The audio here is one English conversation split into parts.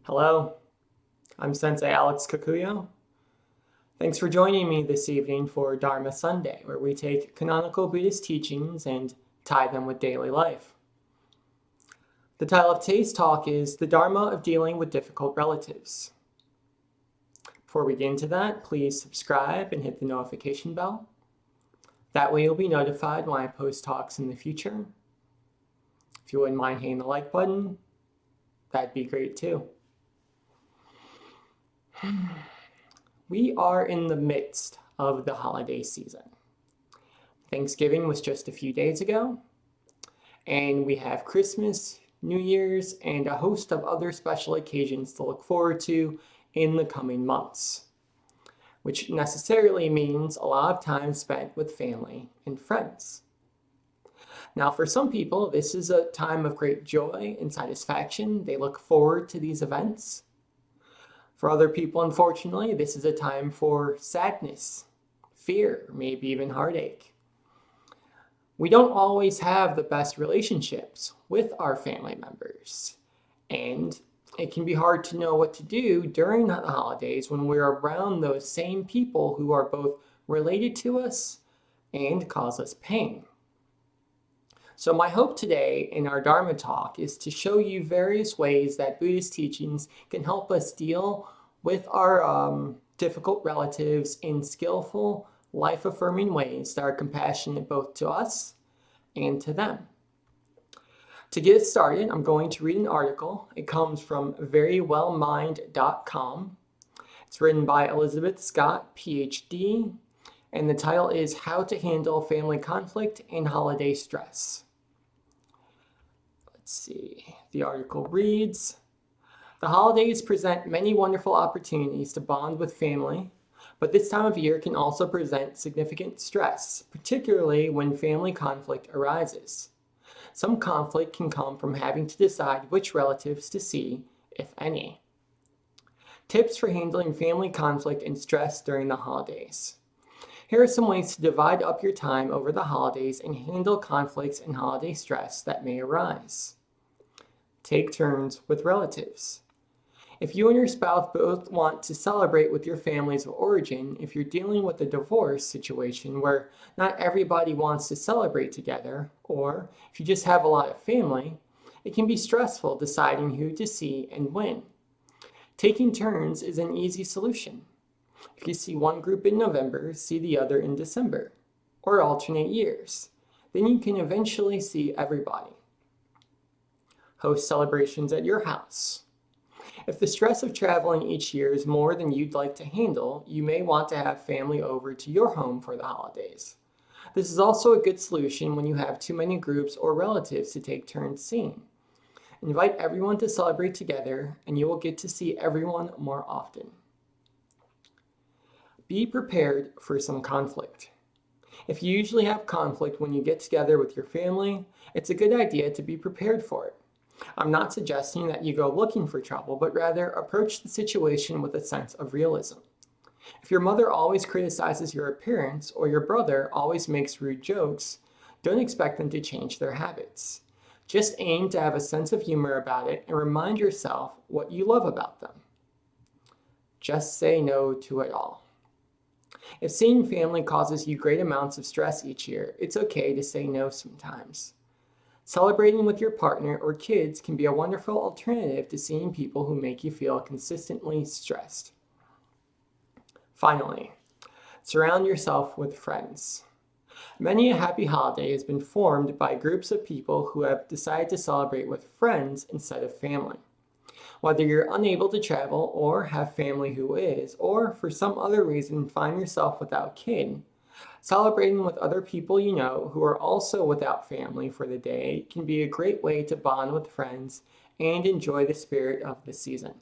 Hello, I'm Sensei Alex Kakuyo. Thanks for joining me this evening for Dharma Sunday, where we take canonical Buddhist teachings and tie them with daily life. The title of today's talk is The Dharma of Dealing with Difficult Relatives. Before we get into that, please subscribe and hit the notification bell. That way you'll be notified when I post talks in the future. If you wouldn't mind hitting the like button, that'd be great too. We are in the midst of the holiday season. Thanksgiving was just a few days ago, and we have Christmas, New Year's, and a host of other special occasions to look forward to in the coming months, which necessarily means a lot of time spent with family and friends. Now, for some people, this is a time of great joy and satisfaction. They look forward to these events. For other people, unfortunately, this is a time for sadness, fear, maybe even heartache. We don't always have the best relationships with our family members, and it can be hard to know what to do during the holidays when we're around those same people who are both related to us and cause us pain. So my hope today in our Dharma Talk is to show you various ways that Buddhist teachings can help us deal with our difficult relatives in skillful, life-affirming ways that are compassionate both to us and to them. To get us started, I'm going to read an article. It comes from verywellmind.com. It's written by Elizabeth Scott, PhD, and the title is How to Handle Family Conflict and Holiday Stress. Let's see, the article reads, "The holidays present many wonderful opportunities to bond with family, but this time of year can also present significant stress, particularly when family conflict arises. Some conflict can come from having to decide which relatives to see, if any. Tips for handling family conflict and stress during the holidays. Here are some ways to divide up your time over the holidays and handle conflicts and holiday stress that may arise. Take turns with relatives. If you and your spouse both want to celebrate with your families of origin, if you're dealing with a divorce situation where not everybody wants to celebrate together, or if you just have a lot of family, it can be stressful deciding who to see and when. Taking turns is an easy solution. If you see one group in November, see the other in December, or alternate years. Then you can eventually see everybody. Host celebrations at your house. If the stress of traveling each year is more than you'd like to handle, you may want to have family over to your home for the holidays. This is also a good solution when you have too many groups or relatives to take turns seeing. Invite everyone to celebrate together, and you will get to see everyone more often. Be prepared for some conflict. If you usually have conflict when you get together with your family, it's a good idea to be prepared for it. I'm not suggesting that you go looking for trouble, but rather approach the situation with a sense of realism. If your mother always criticizes your appearance or your brother always makes rude jokes, don't expect them to change their habits. Just aim to have a sense of humor about it and remind yourself what you love about them. Just say no to it all. If seeing family causes you great amounts of stress each year, it's okay to say no sometimes. Celebrating with your partner or kids can be a wonderful alternative to seeing people who make you feel consistently stressed. Finally, surround yourself with friends. Many a happy holiday has been formed by groups of people who have decided to celebrate with friends instead of family. Whether you're unable to travel or have family who is, or for some other reason find yourself without kin, celebrating with other people you know who are also without family for the day can be a great way to bond with friends and enjoy the spirit of the season.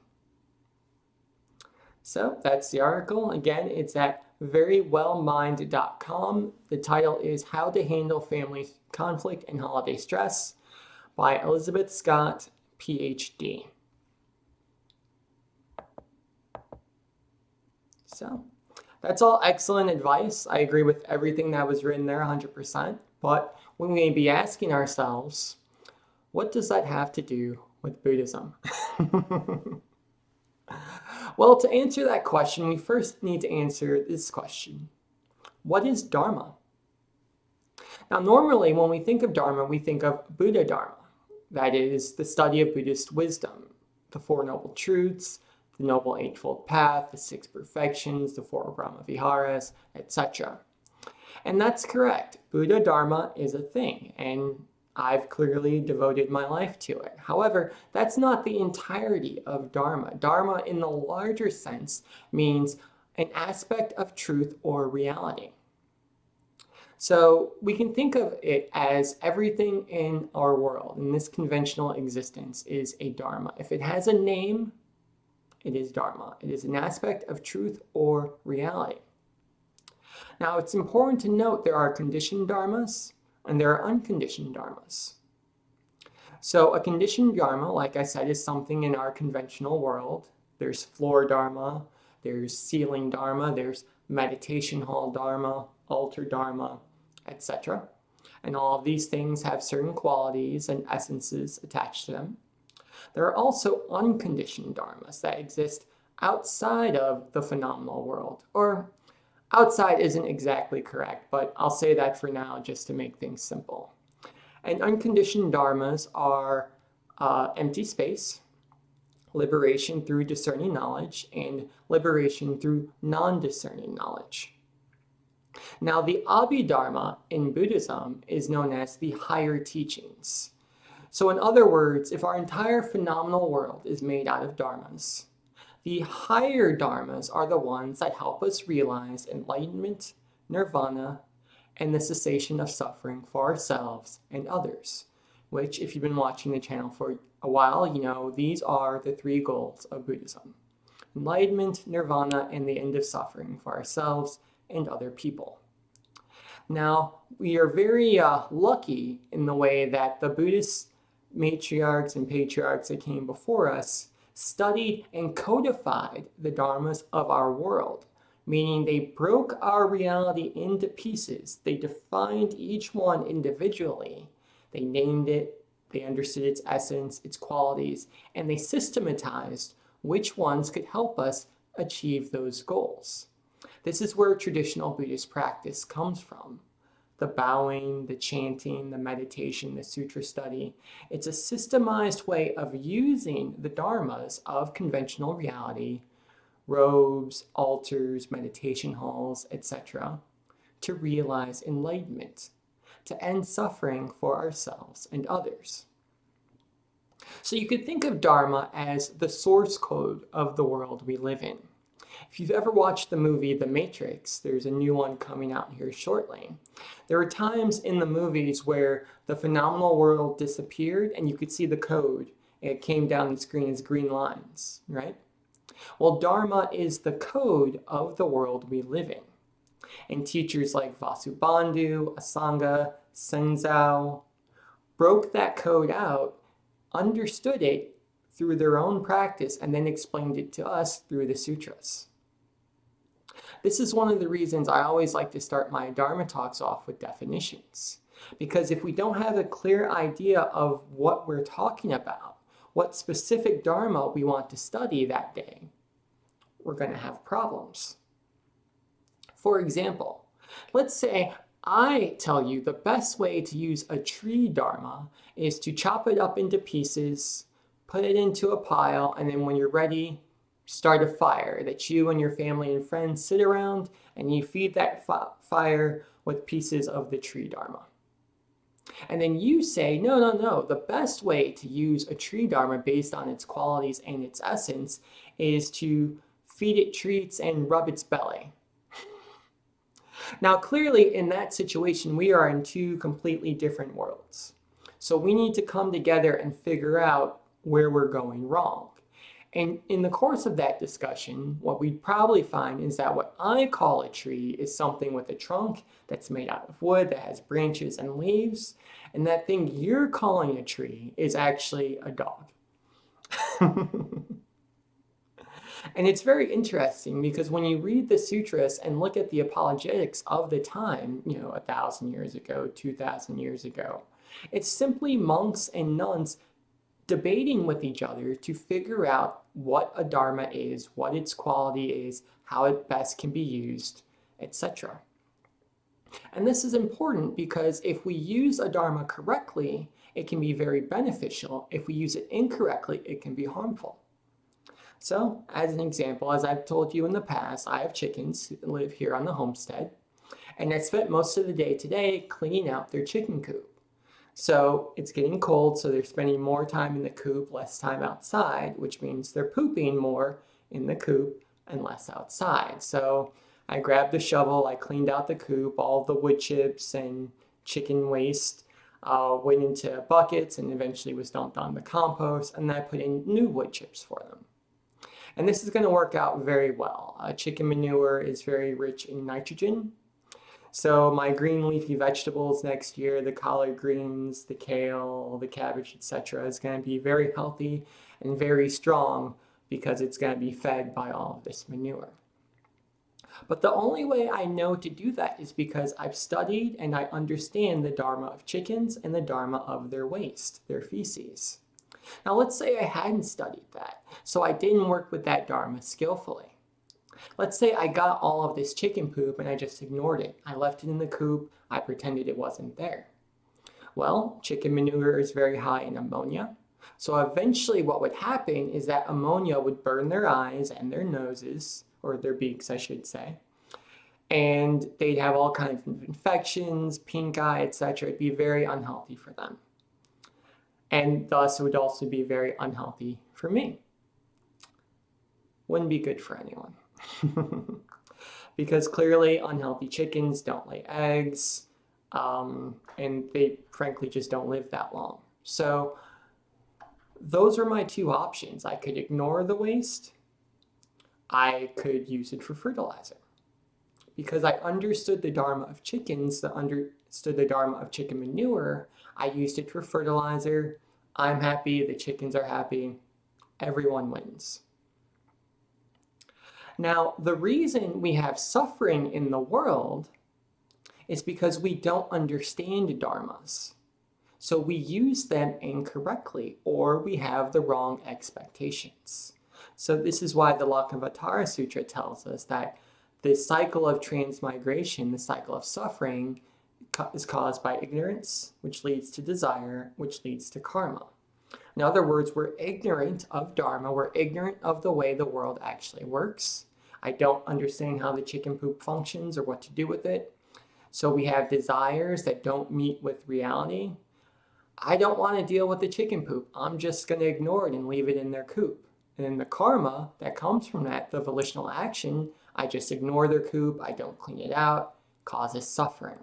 So that's the article. Again, it's at verywellmind.com. The title is How to Handle Family Conflict and Holiday Stress by Elizabeth Scott, PhD. So that's all excellent advice. I agree with everything that was written there 100%. But we may be asking ourselves, what does that have to do with Buddhism? Well, to answer that question, we first need to answer this question. What is Dharma? Now, normally when we think of Dharma, we think of Buddha Dharma. That is the study of Buddhist wisdom, the Four Noble Truths, the Noble Eightfold Path, the Six Perfections, the Four Brahma Viharas, etc. And that's correct. Buddha Dharma is a thing, and I've clearly devoted my life to it. However, that's not the entirety of Dharma. Dharma, in the larger sense, means an aspect of truth or reality. So we can think of it as everything in our world, in this conventional existence, is a Dharma. If it has a name, it is Dharma. It is an aspect of truth or reality. Now, it's important to note there are conditioned dharmas and there are unconditioned dharmas. So a conditioned dharma, like I said, is something in our conventional world. There's floor dharma, there's ceiling dharma, there's meditation hall dharma, altar dharma, etc. And all of these things have certain qualities and essences attached to them. There are also unconditioned dharmas that exist outside of the phenomenal world, or outside isn't exactly correct, but I'll say that for now just to make things simple. And unconditioned dharmas are empty space, liberation through discerning knowledge, and liberation through non-discerning knowledge. Now, the Abhidharma in Buddhism is known as the higher teachings. So in other words, if our entire phenomenal world is made out of dharmas, the higher dharmas are the ones that help us realize enlightenment, nirvana, and the cessation of suffering for ourselves and others, which, if you've been watching the channel for a while, you know these are the three goals of Buddhism: enlightenment, nirvana, and the end of suffering for ourselves and other people. Now, we are very lucky in the way that the Buddhist matriarchs and patriarchs that came before us studied and codified the dharmas of our world, meaning they broke our reality into pieces. They defined each one individually. They named it, they understood its essence, its qualities, and they systematized which ones could help us achieve those goals. This is where traditional Buddhist practice comes from. The bowing, the chanting, the meditation, the sutra study. It's a systemized way of using the dharmas of conventional reality, robes, altars, meditation halls, etc., to realize enlightenment, to end suffering for ourselves and others. So you could think of Dharma as the source code of the world we live in. If you've ever watched the movie The Matrix, there's a new one coming out here shortly. There were times in the movies where the phenomenal world disappeared and you could see the code. It came down the screen as green lines, right? Well, Dharma is the code of the world we live in. And teachers like Vasubandhu, Asanga, Senzao broke that code out, understood it through their own practice, and then explained it to us through the sutras. This is one of the reasons I always like to start my Dharma talks off with definitions. Because if we don't have a clear idea of what we're talking about, what specific Dharma we want to study that day, we're going to have problems. For example, let's say I tell you the best way to use a tree Dharma is to chop it up into pieces, put it into a pile, and then when you're ready, start a fire that you and your family and friends sit around and you feed that fire with pieces of the tree Dharma. And then you say, no, the best way to use a tree Dharma based on its qualities and its essence is to feed it treats and rub its belly. Now, clearly in that situation, we are in two completely different worlds. So we need to come together and figure out where we're going wrong. And in the course of that discussion, what we'd probably find is that what I call a tree is something with a trunk that's made out of wood, that has branches and leaves. And that thing you're calling a tree is actually a dog. And it's very interesting because when you read the sutras and look at the apologetics of the time, 1,000 years ago, 2,000 years ago, it's simply monks and nuns debating with each other to figure out what a dharma is, what its quality is, how it best can be used, etc. And this is important because if we use a dharma correctly, it can be very beneficial. If we use it incorrectly, it can be harmful. So, as an example, as I've told you in the past, I have chickens that live here on the homestead, and I spent most of the day today cleaning out their chicken coop. So it's getting cold, so they're spending more time in the coop, less time outside, which means they're pooping more in the coop and less outside. So I grabbed the shovel, I cleaned out the coop, all the wood chips and chicken waste went into buckets and eventually was dumped on the compost, and then I put in new wood chips for them. And this is going to work out very well. Chicken manure is very rich in nitrogen. So my green leafy vegetables next year, the collard greens, the kale, the cabbage, etc., is going to be very healthy and very strong because it's going to be fed by all of this manure. But the only way I know to do that is because I've studied and I understand the dharma of chickens and the dharma of their waste, their feces. Now let's say I hadn't studied that, so I didn't work with that dharma skillfully. Let's say I got all of this chicken poop and I just ignored it. I left it in the coop. I pretended it wasn't there. Well, chicken manure is very high in ammonia. So eventually what would happen is that ammonia would burn their eyes and their noses, or their beaks, I should say. And they'd have all kinds of infections, pink eye, etc. It'd be very unhealthy for them. And thus it would also be very unhealthy for me. Wouldn't be good for anyone. Because clearly unhealthy chickens don't lay eggs, and they frankly just don't live that long. So those are my two options. I could ignore the waste. I could use it for fertilizer. Because I understood the dharma of chickens, understood the dharma of chicken manure, I used it for fertilizer. I'm happy, the chickens are happy, everyone wins. Now, the reason we have suffering in the world is because we don't understand dharmas. So we use them incorrectly, or we have the wrong expectations. So this is why the Lankavatara Sutra tells us that the cycle of transmigration, the cycle of suffering, is caused by ignorance, which leads to desire, which leads to karma. In other words, we're ignorant of dharma, we're ignorant of the way the world actually works. I don't understand how the chicken poop functions or what to do with it. So we have desires that don't meet with reality. I don't want to deal with the chicken poop. I'm just going to ignore it and leave it in their coop. And then the karma that comes from that, the volitional action, I just ignore their coop, I don't clean it out, causes suffering.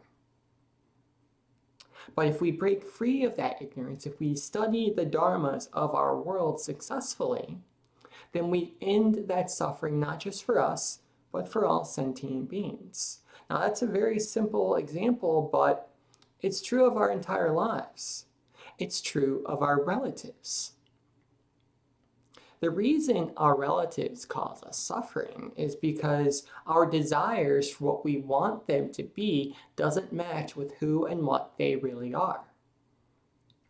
But if we break free of that ignorance, if we study the dharmas of our world successfully, then we end that suffering not just for us, but for all sentient beings. Now that's a very simple example, but it's true of our entire lives. It's true of our relatives. The reason our relatives cause us suffering is because our desires for what we want them to be doesn't match with who and what they really are.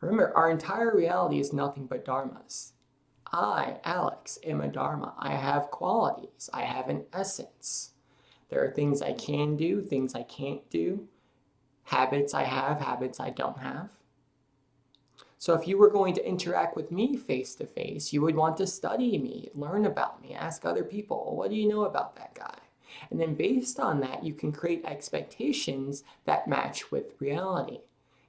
Remember, our entire reality is nothing but dharmas. I, Alex, am a dharma. I have qualities. I have an essence. There are things I can do, things I can't do, habits I have, habits I don't have. So if you were going to interact with me face to face, you would want to study me, learn about me, ask other people, well, what do you know about that guy? And then based on that, you can create expectations that match with reality,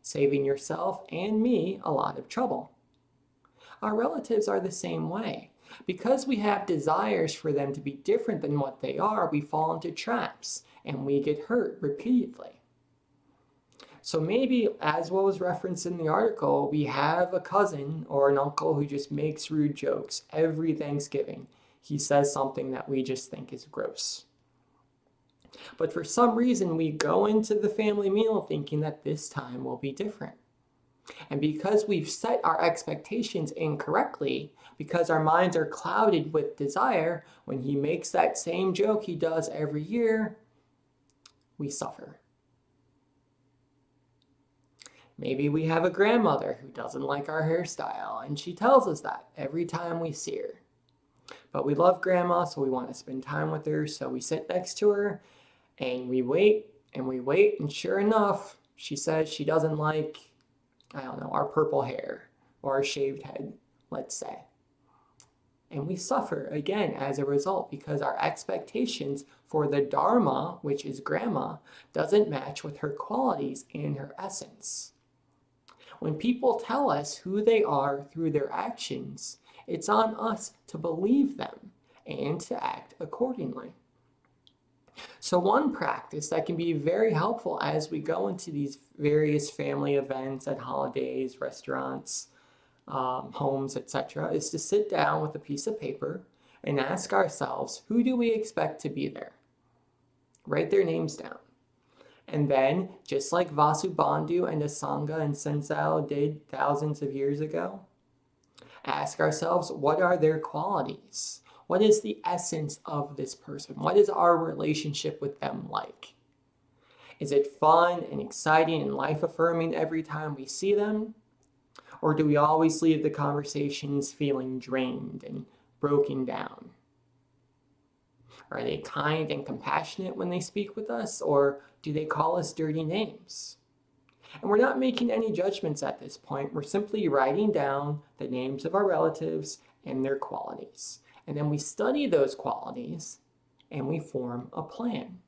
saving yourself and me a lot of trouble. Our relatives are the same way. Because we have desires for them to be different than what they are, we fall into traps and we get hurt repeatedly. So maybe, as what was referenced in the article, we have a cousin or an uncle who just makes rude jokes every Thanksgiving. He says something that we just think is gross. But for some reason, we go into the family meal thinking that this time will be different. And because we've set our expectations incorrectly, because our minds are clouded with desire, when he makes that same joke he does every year, we suffer. Maybe we have a grandmother who doesn't like our hairstyle, and she tells us that every time we see her. But we love grandma, so we want to spend time with her, so we sit next to her, and we wait, and sure enough, she says she doesn't like, I don't know, our purple hair or our shaved head, let's say. And we suffer again as a result because our expectations for the Dharma, which is grandma, doesn't match with her qualities and her essence. When people tell us who they are through their actions, it's on us to believe them and to act accordingly. So one practice that can be very helpful as we go into these various family events at holidays, restaurants, homes, etc., is to sit down with a piece of paper and ask ourselves, who do we expect to be there? Write their names down. And then, just like Vasubandhu and Asanga and Senzao did thousands of years ago, ask ourselves, what are their qualities? What is the essence of this person? What is our relationship with them like? Is it fun and exciting and life-affirming every time we see them? Or do we always leave the conversations feeling drained and broken down? Are they kind and compassionate when they speak with us, or do they call us dirty names? And we're not making any judgments at this point. We're simply writing down the names of our relatives and their qualities. And then we study those qualities and we form a plan.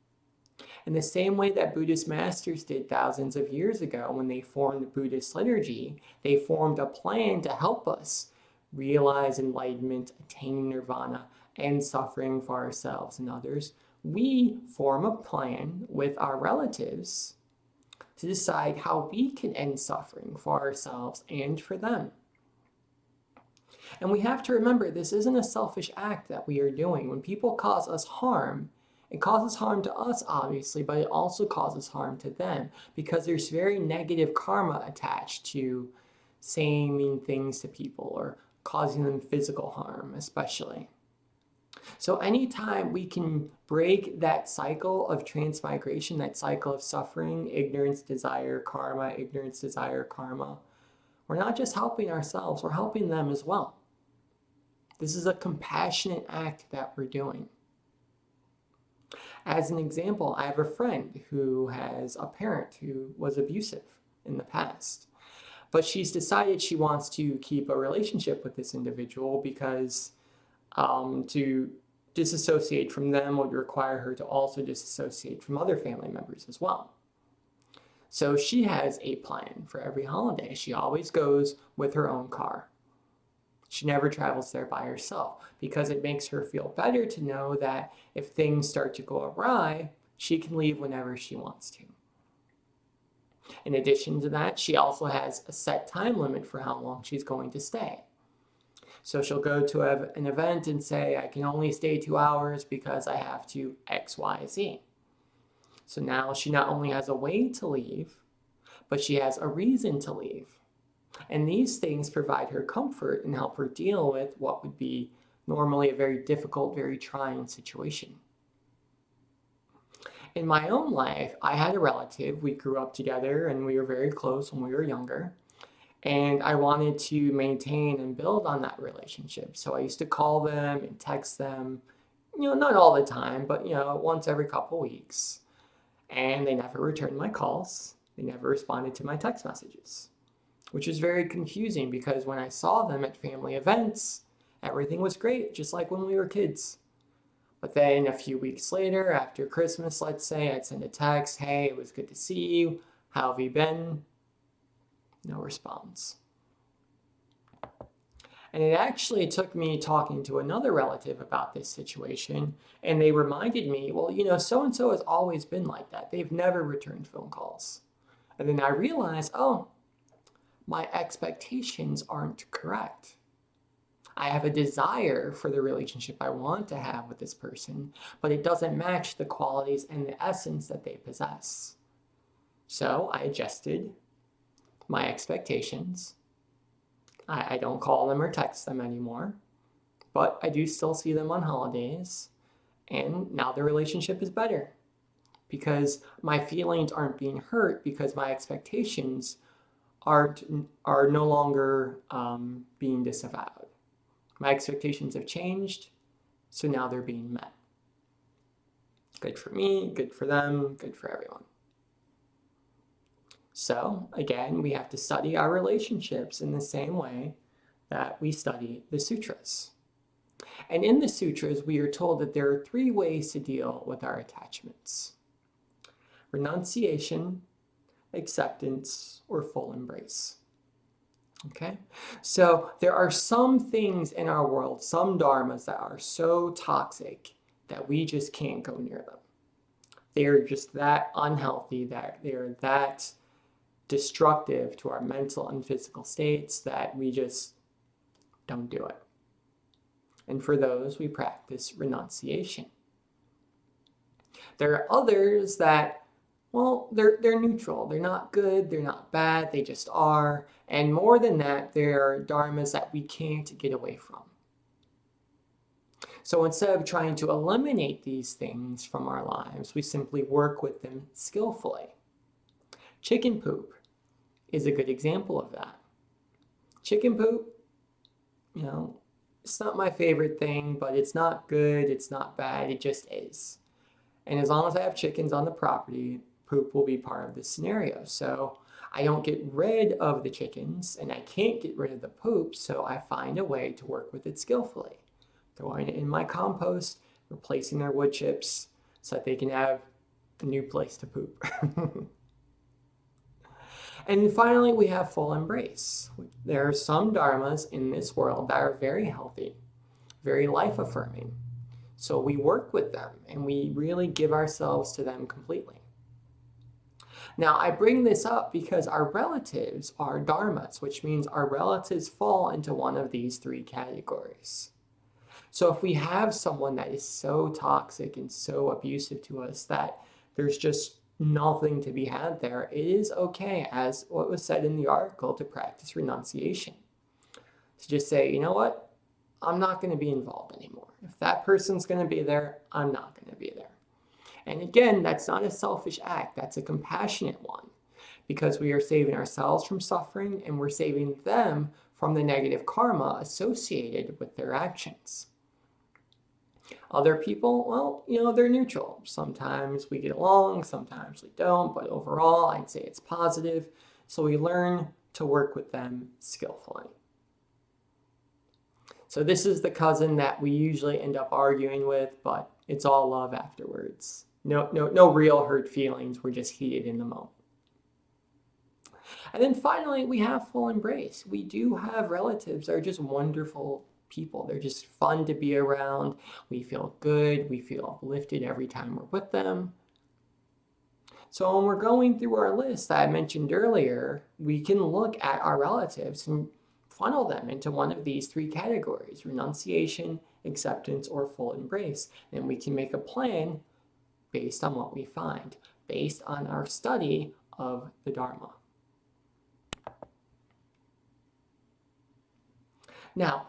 In the same way that Buddhist masters did thousands of years ago when they formed Buddhist liturgy, they formed a plan to help us realize enlightenment, attain nirvana, and suffering for ourselves and others. We form a plan with our relatives to decide how we can end suffering for ourselves and for them. And we have to remember, this isn't a selfish act that we are doing. When people cause us harm, it causes harm to us, obviously, but it also causes harm to them because there's very negative karma attached to saying mean things to people or causing them physical harm, especially. So anytime we can break that cycle of transmigration, that cycle of suffering, ignorance, desire, karma, ignorance, desire, karma, we're not just helping ourselves, we're helping them as well. This is a compassionate act that we're doing. As an example, I have a friend who has a parent who was abusive in the past, but she's decided she wants to keep a relationship with this individual because to disassociate from them would require her to also disassociate from other family members as well. So she has a plan for every holiday. She always goes with her own car. She never travels there by herself because it makes her feel better to know that if things start to go awry, she can leave whenever she wants to. In addition to that, she also has a set time limit for how long she's going to stay. So she'll go to an event and say, I can only stay 2 hours because I have to X, Y, Z. So now she not only has a way to leave, but she has a reason to leave. And these things provide her comfort and help her deal with what would be normally a very difficult, very trying situation. In my own life, I had a relative. We grew up together and we were very close when we were younger. And I wanted to maintain and build on that relationship. So I used to call them and text them, not all the time, but, once every couple weeks. And they never returned my calls. They never responded to my text messages, which is very confusing because when I saw them at family events, everything was great, just like when we were kids. But then a few weeks later, after Christmas, let's say, I'd send a text, hey, it was good to see you. How have you been? No response. And it actually took me talking to another relative about this situation, and they reminded me, well, so-and-so has always been like that. They've never returned phone calls. And then I realized, oh, my expectations aren't correct. I have a desire for the relationship I want to have with this person, but it doesn't match the qualities and the essence that they possess. So I adjusted my expectations. I don't call them or text them anymore, but I do still see them on holidays, and now the relationship is better because my feelings aren't being hurt because my expectations are no longer being disavowed. My expectations have changed, so now they're being met. Good for me, good for them, good for everyone. So again, we have to study our relationships in the same way that we study the sutras. And in the sutras, we are told that there are 3 ways to deal with our attachments: renunciation, acceptance, or full embrace. Okay? So there are some things in our world, some dharmas that are so toxic that we just can't go near them. They're just that unhealthy, that they're that destructive to our mental and physical states that we just don't do it. And for those, we practice renunciation. There are others that, well, they're neutral. They're not good, they're not bad, they just are. And more than that, they're dharmas that we can't get away from. So instead of trying to eliminate these things from our lives, we simply work with them skillfully. Chicken poop is a good example of that. Chicken poop, it's not my favorite thing, but it's not good, it's not bad, it just is. And as long as I have chickens on the property, poop will be part of this scenario. So I don't get rid of the chickens, and I can't get rid of the poop, so I find a way to work with it skillfully. Throwing it in my compost, replacing their wood chips, so that they can have a new place to poop. And finally, we have full embrace. There are some dharmas in this world that are very healthy, very life-affirming. So we work with them, and we really give ourselves to them completely. Now, I bring this up because our relatives are dharmas, which means our relatives fall into one of these 3 categories. So if we have someone that is so toxic and so abusive to us that there's just nothing to be had there, it is okay, as what was said in the article, to practice renunciation. To just say, you know what? I'm not going to be involved anymore. If that person's going to be there, I'm not going to be there. And again, that's not a selfish act. That's a compassionate one, because we are saving ourselves from suffering, and we're saving them from the negative karma associated with their actions. Other people, well, they're neutral. Sometimes we get along, sometimes we don't, but overall, I'd say it's positive. So we learn to work with them skillfully. So this is the cousin that we usually end up arguing with, but it's all love afterwards. No real hurt feelings. We're just heated in the moment. And then finally, we have full embrace. We do have relatives that are just wonderful people. They're just fun to be around. We feel good. We feel uplifted every time we're with them. So when we're going through our list that I mentioned earlier, we can look at our relatives and funnel them into one of these 3 categories: renunciation, acceptance, or full embrace. And we can make a plan based on what we find, based on our study of the Dharma. Now,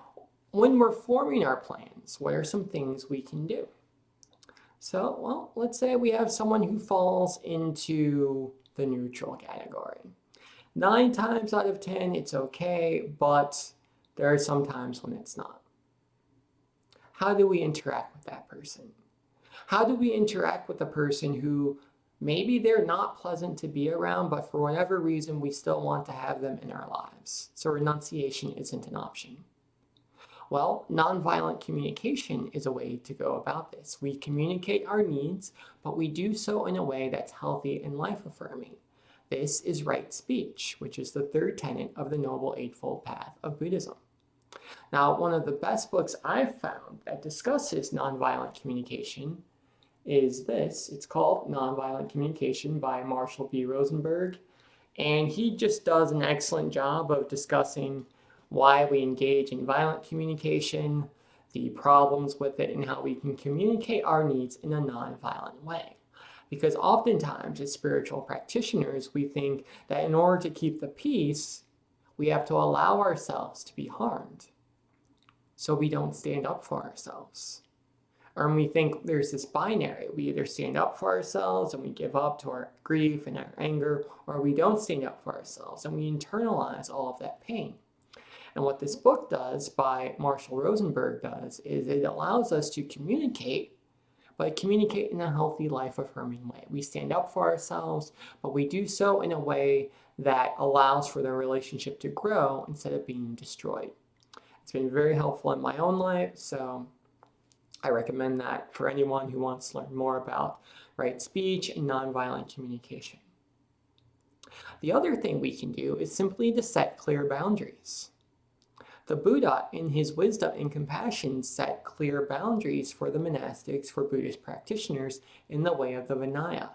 when we're forming our plans, what are some things we can do? So, well, let's say we have someone who falls into the neutral category. 9 times out of 10, it's okay, but there are some times when it's not. How do we interact with that person? How do we interact with a person who maybe they're not pleasant to be around, but for whatever reason, we still want to have them in our lives? So renunciation isn't an option. Well, nonviolent communication is a way to go about this. We communicate our needs, but we do so in a way that's healthy and life-affirming. This is right speech, which is the 3rd tenet of the Noble Eightfold Path of Buddhism. Now, one of the best books I've found that discusses nonviolent communication is this. It's called Nonviolent Communication by Marshall B. Rosenberg, and he just does an excellent job of discussing why we engage in violent communication, the problems with it, and how we can communicate our needs in a nonviolent way. Because oftentimes, as spiritual practitioners, we think that in order to keep the peace, we have to allow ourselves to be harmed, so we don't stand up for ourselves. Or we think there's this binary. We either stand up for ourselves and we give up to our grief and our anger, or we don't stand up for ourselves and we internalize all of that pain. And what this book does, by Marshall Rosenberg does, is it allows us to communicate, but communicate in a healthy, life-affirming way. We stand up for ourselves, but we do so in a way that allows for the relationship to grow instead of being destroyed. It's been very helpful in my own life, so I recommend that for anyone who wants to learn more about right speech and nonviolent communication. The other thing we can do is simply to set clear boundaries. The Buddha, in his wisdom and compassion, set clear boundaries for the monastics, for Buddhist practitioners, in the way of the Vinaya.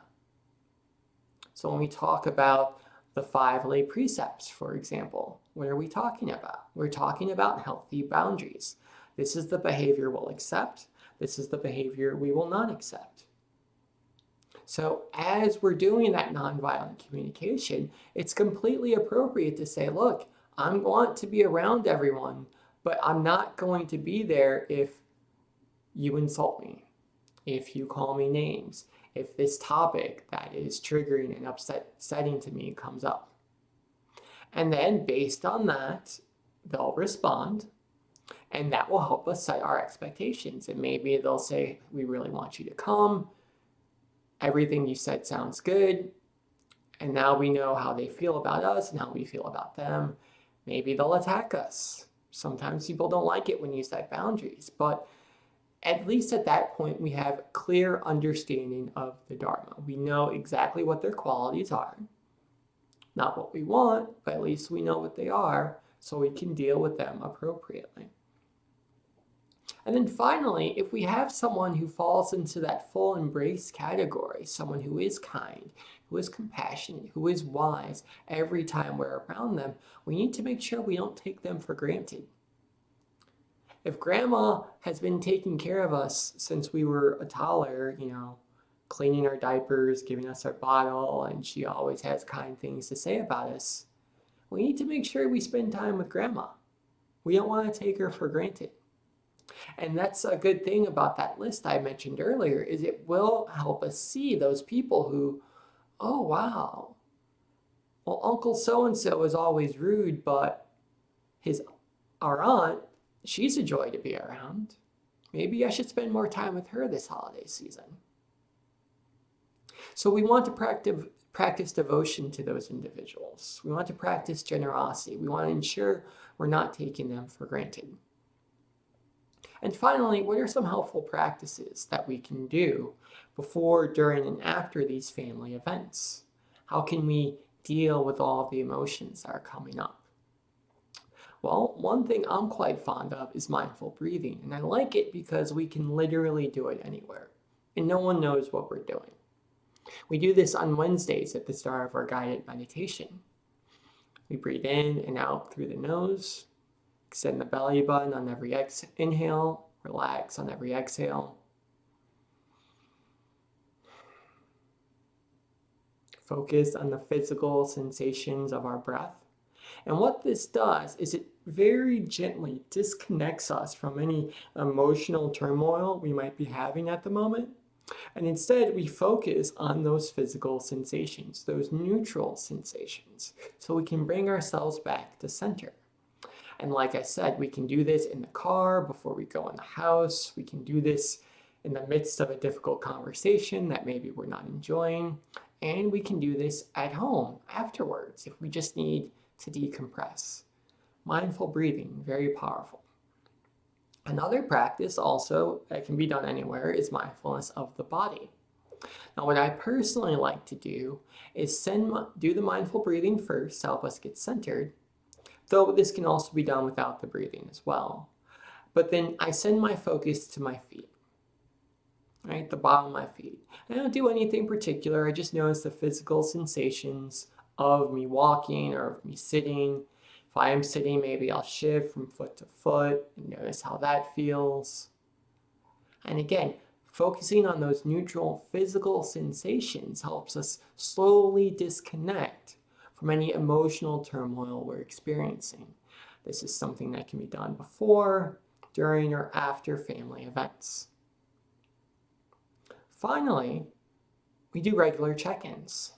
So when we talk about the 5 lay precepts, for example, what are we talking about? We're talking about healthy boundaries. This is the behavior we'll accept. This is the behavior we will not accept. So as we're doing that nonviolent communication, it's completely appropriate to say, look, I want to be around everyone, but I'm not going to be there if you insult me, if you call me names, if this topic that is triggering and upsetting to me comes up. And then based on that, they'll respond, and that will help us set our expectations. And maybe they'll say, we really want you to come. Everything you said sounds good. And now we know how they feel about us and how we feel about them. Maybe they'll attack us. Sometimes people don't like it when you set boundaries, but at least at that point, we have clear understanding of the Dharma. We know exactly what their qualities are. Not what we want, but at least we know what they are, so we can deal with them appropriately. And then finally, if we have someone who falls into that full embrace category, someone who is kind, who is compassionate, who is wise, every time we're around them, we need to make sure we don't take them for granted. If grandma has been taking care of us since we were a toddler, cleaning our diapers, giving us our bottle, and she always has kind things to say about us, we need to make sure we spend time with grandma. We don't want to take her for granted. And that's a good thing about that list I mentioned earlier, is it will help us see those people who, oh wow, well, Uncle so-and-so is always rude, but our aunt, she's a joy to be around. Maybe I should spend more time with her this holiday season. So we want to practice devotion to those individuals. We want to practice generosity. We want to ensure we're not taking them for granted. And finally, what are some helpful practices that we can do before, during, and after these family events? How can we deal with all of the emotions that are coming up? Well, one thing I'm quite fond of is mindful breathing, and I like it because we can literally do it anywhere, and no one knows what we're doing. We do this on Wednesdays at the start of our guided meditation. We breathe in and out through the nose, extend the belly button on every inhale, relax on every exhale. Focus on the physical sensations of our breath. And what this does is it very gently disconnects us from any emotional turmoil we might be having at the moment. And instead, we focus on those physical sensations, those neutral sensations, so we can bring ourselves back to center. And like I said, we can do this in the car, before we go in the house. We can do this in the midst of a difficult conversation that maybe we're not enjoying. And we can do this at home afterwards if we just need to decompress. Mindful breathing, very powerful. Another practice also that can be done anywhere is mindfulness of the body. Now, what I personally like to do is do the mindful breathing first to help us get centered, though this can also be done without the breathing as well. But then I send my focus to my feet, right? The bottom of my feet. I don't do anything particular. I just notice the physical sensations of me walking or of me sitting. If I am sitting, maybe I'll shift from foot to foot and notice how that feels. And again, focusing on those neutral physical sensations helps us slowly disconnect from any emotional turmoil we're experiencing. This is something that can be done before, during, or after family events. Finally, we do regular check-ins.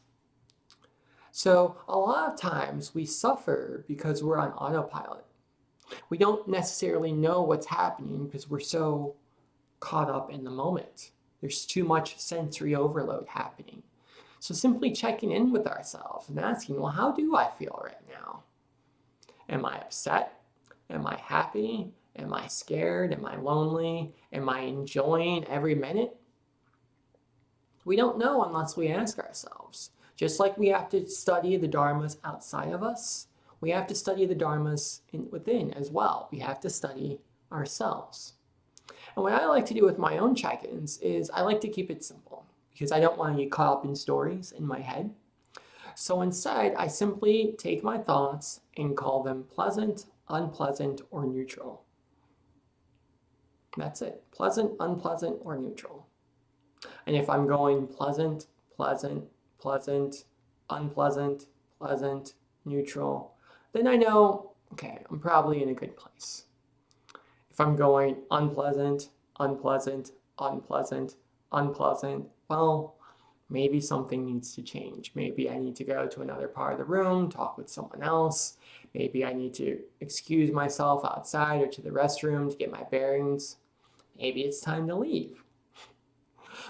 So a lot of times we suffer because we're on autopilot. We don't necessarily know what's happening because we're so caught up in the moment. There's too much sensory overload happening. So simply checking in with ourselves and asking, well, how do I feel right now? Am I upset? Am I happy? Am I scared? Am I lonely? Am I enjoying every minute? We don't know unless we ask ourselves. Just like we have to study the dharmas outside of us, we have to study the dharmas within as well. We have to study ourselves. And what I like to do with my own check-ins is I like to keep it simple because I don't want to get caught up in stories in my head. So instead, I simply take my thoughts and call them pleasant, unpleasant, or neutral. That's it. Pleasant, unpleasant, or neutral. And if I'm going pleasant, pleasant, pleasant, unpleasant, pleasant, neutral, then I know, okay, I'm probably in a good place. If I'm going unpleasant, unpleasant, unpleasant, unpleasant, well, maybe something needs to change. Maybe I need to go to another part of the room, talk with someone else. Maybe I need to excuse myself outside or to the restroom to get my bearings. Maybe it's time to leave.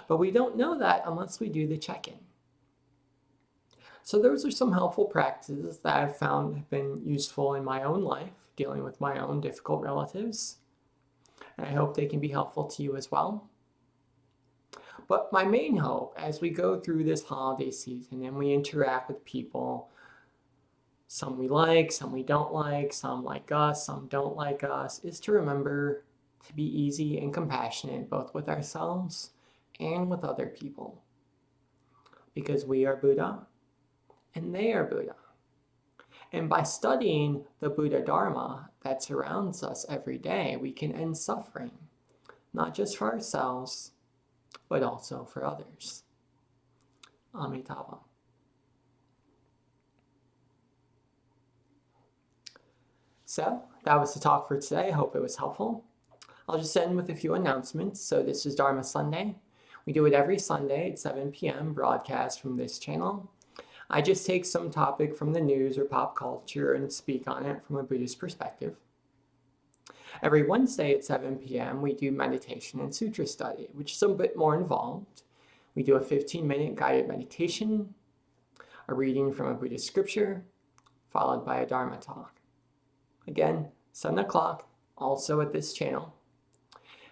But we don't know that unless we do the check-in. So those are some helpful practices that I've found have been useful in my own life, dealing with my own difficult relatives. And I hope they can be helpful to you as well. But my main hope as we go through this holiday season and we interact with people, some we like, some we don't like, some like us, some don't like us, is to remember to be easy and compassionate both with ourselves and with other people. Because we are Buddha and they are Buddha. And by studying the Buddha Dharma that surrounds us every day, we can end suffering, not just for ourselves, but also for others. Amitabha. So that was the talk for today. I hope it was helpful. I'll just end with a few announcements. So this is Dharma Sunday. We do it every Sunday at 7 p.m. broadcast from this channel. I just take some topic from the news or pop culture and speak on it from a Buddhist perspective. Every Wednesday at 7 p.m. we do meditation and sutra study, which is a bit more involved. We do a 15-minute guided meditation, a reading from a Buddhist scripture, followed by a Dharma talk. Again, 7 o'clock, also at this channel.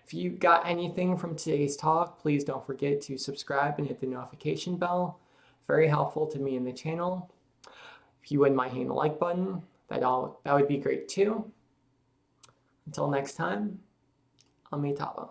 If you got anything from today's talk, please don't forget to subscribe and hit the notification bell. Very helpful to me and the channel. If you wouldn't mind hitting the like button, that would be great too. Until next time, Amitabha.